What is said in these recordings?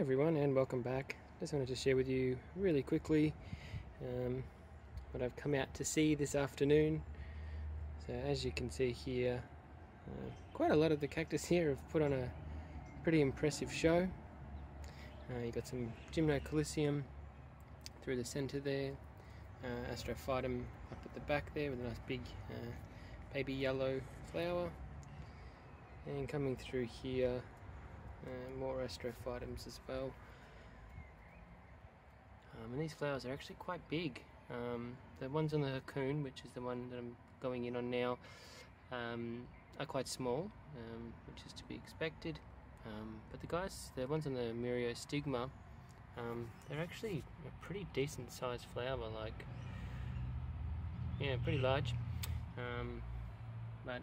everyone, and welcome back. Just wanted to share with you really quickly what I've come out to see this afternoon. So as you can see here, quite a lot of the cactus here have put on a pretty impressive show. You've got some gymnocalycium through the centre there, astrophytum up at the back there with a nice big baby yellow flower, and coming through here more astrophytums as well. And these flowers are actually quite big. The ones on the cocoon, which is the one that I'm going in on now, are quite small, which is to be expected. But the ones on the myriostigma, they're actually a pretty decent sized flower, like, yeah, pretty large. But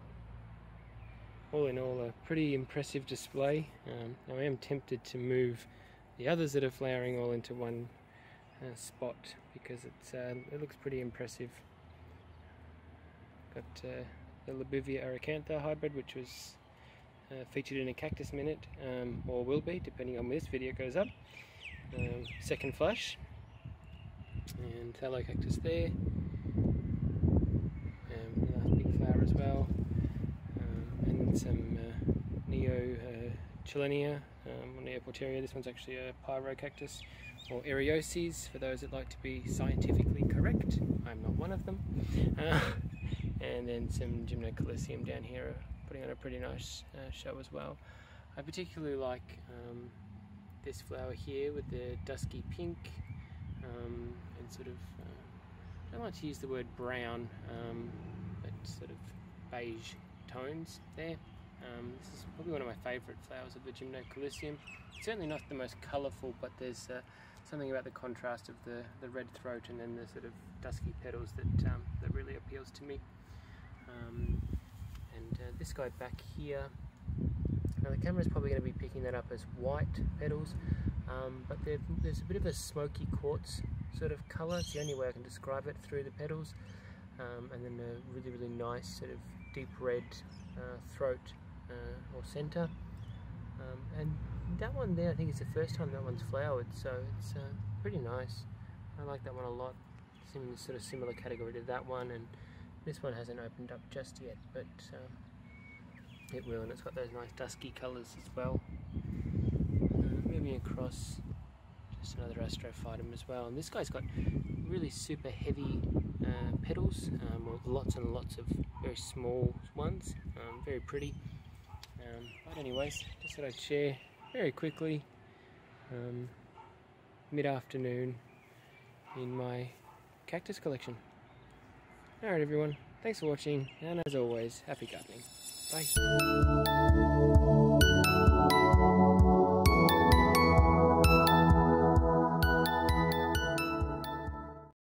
all in all, a pretty impressive display. Now I am tempted to move the others that are flowering all into one spot, because it looks pretty impressive. Got the Labuvia aracantha hybrid, which was featured in a Cactus Minute, or will be depending on when this video goes up. Second flush, and tallow cactus there, a nice big flower as well, and some Neo-Chilenia, or Neoporteria. This one's actually a pyrocactus, or Erioses for those that like to be scientifically correct. I'm not one of them. And then some gymnocalycium down here, putting on a pretty nice show as well. I particularly like this flower here with the dusky pink and sort of, I don't like to use the word brown, but sort of beige tones there. This is probably one of my favourite flowers of the gymnocalycium. Certainly not the most colourful, but there's something about the contrast of the red throat and then the sort of dusky petals that really appeals to me. And this guy back here, now the camera is probably going to be picking that up as white petals, but there's a bit of a smoky quartz sort of colour. It's the only way I can describe it, through the petals, and then a really nice sort of deep red throat or centre. And that one there, I think it's the first time that one's flowered, so it's pretty nice. I like that one a lot. It's sort of similar category to that one, and this one hasn't opened up just yet, but it will, and it's got those nice dusky colours as well. Moving across, just another astrophytum as well, and this guy's got really super heavy petals, with lots and lots of very small ones, very pretty. But anyways, just thought I'd share very quickly, mid-afternoon in my cactus collection. Alright everyone, thanks for watching, and as always, happy gardening. Bye.